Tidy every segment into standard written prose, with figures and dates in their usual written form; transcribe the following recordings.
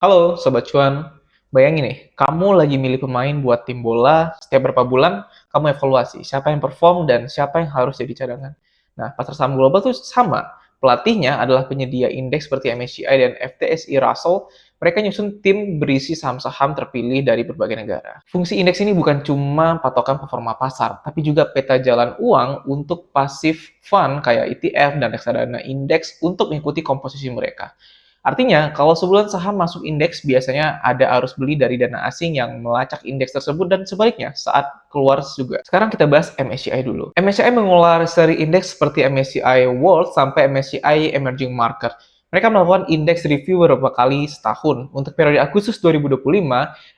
Halo Sobat Cuan, bayangin nih, kamu lagi milih pemain buat tim bola, setiap berapa bulan kamu evaluasi siapa yang perform dan siapa yang harus jadi cadangan. Nah, pasar saham global tuh sama, pelatihnya adalah penyedia indeks seperti MSCI dan FTSE Russell, mereka nyusun tim berisi saham-saham terpilih dari berbagai negara. Fungsi indeks ini bukan cuma patokan performa pasar, tapi juga peta jalan uang untuk pasif fund kayak ETF dan reksadana indeks untuk mengikuti komposisi mereka. Artinya, kalau sebulan saham masuk indeks, biasanya ada arus beli dari dana asing yang melacak indeks tersebut dan sebaliknya saat keluar juga. Sekarang kita bahas MSCI dulu. MSCI mengelola seri indeks seperti MSCI World sampai MSCI Emerging Market. Mereka melakukan indeks review beberapa kali setahun. Untuk periode Agustus 2025,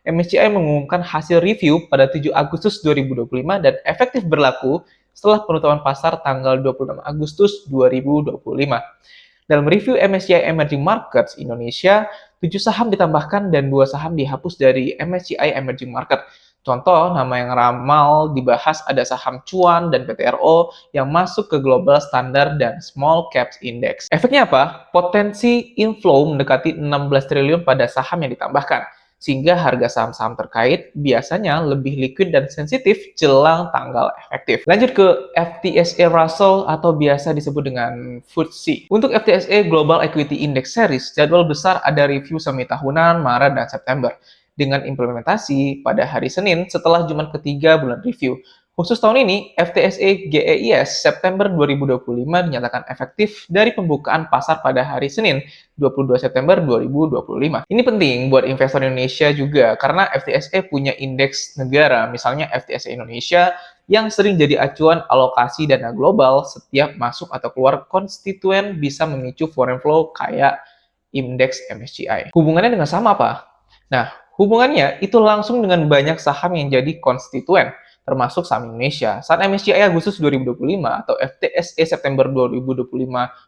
MSCI mengumumkan hasil review pada 7 Agustus 2025 dan efektif berlaku setelah penutupan pasar tanggal 26 Agustus 2025. Dalam review MSCI Emerging Markets Indonesia, 7 saham ditambahkan dan 2 saham dihapus dari MSCI Emerging Market. Contoh, nama yang ramal dibahas ada saham Cuan dan PTRO yang masuk ke Global Standard dan Small Caps Index. Efeknya apa? Potensi inflow mendekati 16 triliun pada saham yang ditambahkan, sehingga harga saham-saham terkait biasanya lebih liquid dan sensitif jelang tanggal efektif. Lanjut ke FTSE Russell atau biasa disebut dengan FTSE. Untuk FTSE Global Equity Index Series, jadwal besar ada review semi tahunan Maret dan September dengan implementasi pada hari Senin setelah Jumat ketiga bulan review. Khusus tahun ini, FTSE GEIS September 2025 dinyatakan efektif dari pembukaan pasar pada hari Senin, 22 September 2025. Ini penting buat investor Indonesia juga, karena FTSE punya indeks negara, misalnya FTSE Indonesia, yang sering jadi acuan alokasi dana global setiap masuk atau keluar konstituen bisa memicu foreign flow kayak indeks MSCI. Hubungannya dengan saham apa? Nah, hubungannya itu langsung dengan banyak saham yang jadi konstituen, termasuk saham Indonesia. Saat MSCI Agustus 2025 atau FTSE September 2025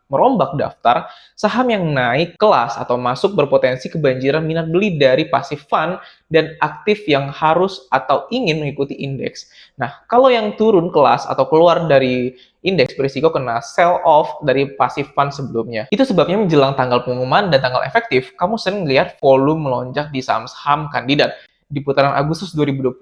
merombak daftar, saham yang naik kelas atau masuk berpotensi kebanjiran minat beli dari passive fund dan aktif yang harus atau ingin mengikuti indeks. Nah, kalau yang turun kelas atau keluar dari indeks berisiko kena sell off dari passive fund sebelumnya. Itu sebabnya menjelang tanggal pengumuman dan tanggal efektif, kamu sering lihat volume melonjak di saham-saham kandidat. Di putaran Agustus 2025,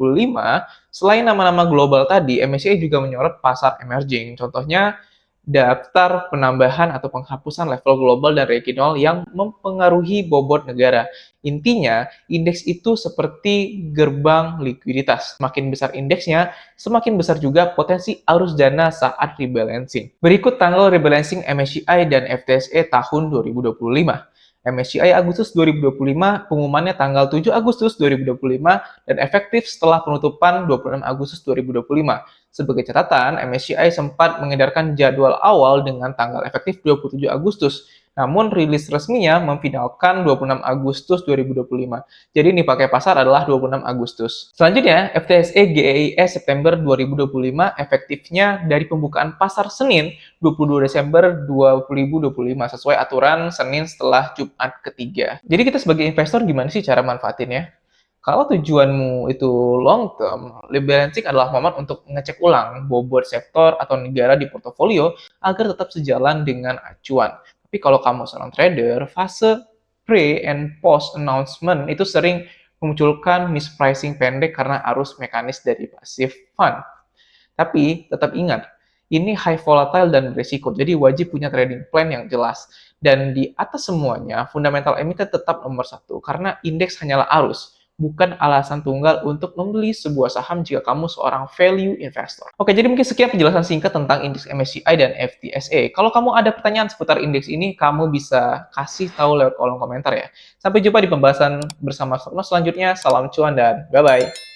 selain nama-nama global tadi, MSCI juga menyorot pasar emerging. Contohnya, daftar penambahan atau penghapusan level global dan regional yang mempengaruhi bobot negara. Intinya, indeks itu seperti gerbang likuiditas. Semakin besar indeksnya, semakin besar juga potensi arus dana saat rebalancing. Berikut tanggal rebalancing MSCI dan FTSE tahun 2025. MSCI Agustus 2025, pengumumannya tanggal 7 Agustus 2025 dan efektif setelah penutupan 26 Agustus 2025. Sebagai catatan, MSCI sempat mengedarkan jadwal awal dengan tanggal efektif 27 Agustus, namun rilis resminya memfinalkan 26 Agustus 2025. Jadi ini pakai pasar adalah 26 Agustus. Selanjutnya, FTSE GEIS September 2025 efektifnya dari pembukaan pasar Senin 22 Desember 2025 sesuai aturan Senin setelah Jumat ketiga. Jadi kita sebagai investor gimana sih cara manfaatinnya? Kalau tujuanmu itu long term, rebalancing adalah momen untuk ngecek ulang bobot sektor atau negara di portofolio agar tetap sejalan dengan acuan. Tapi kalau kamu seorang trader, fase pre and post announcement itu sering memunculkan mispricing pendek karena arus mekanis dari passive fund. Tapi tetap ingat, ini high volatile dan berisiko, jadi wajib punya trading plan yang jelas. Dan di atas semuanya, fundamental emiten tetap nomor satu, karena indeks hanyalah arus, bukan alasan tunggal untuk membeli sebuah saham jika kamu seorang value investor. Oke, jadi mungkin sekian penjelasan singkat tentang indeks MSCI dan FTSE. Kalau kamu ada pertanyaan seputar indeks ini, kamu bisa kasih tahu lewat kolom komentar ya. Sampai jumpa di pembahasan bersama Stoknos selanjutnya. Salam cuan dan bye-bye.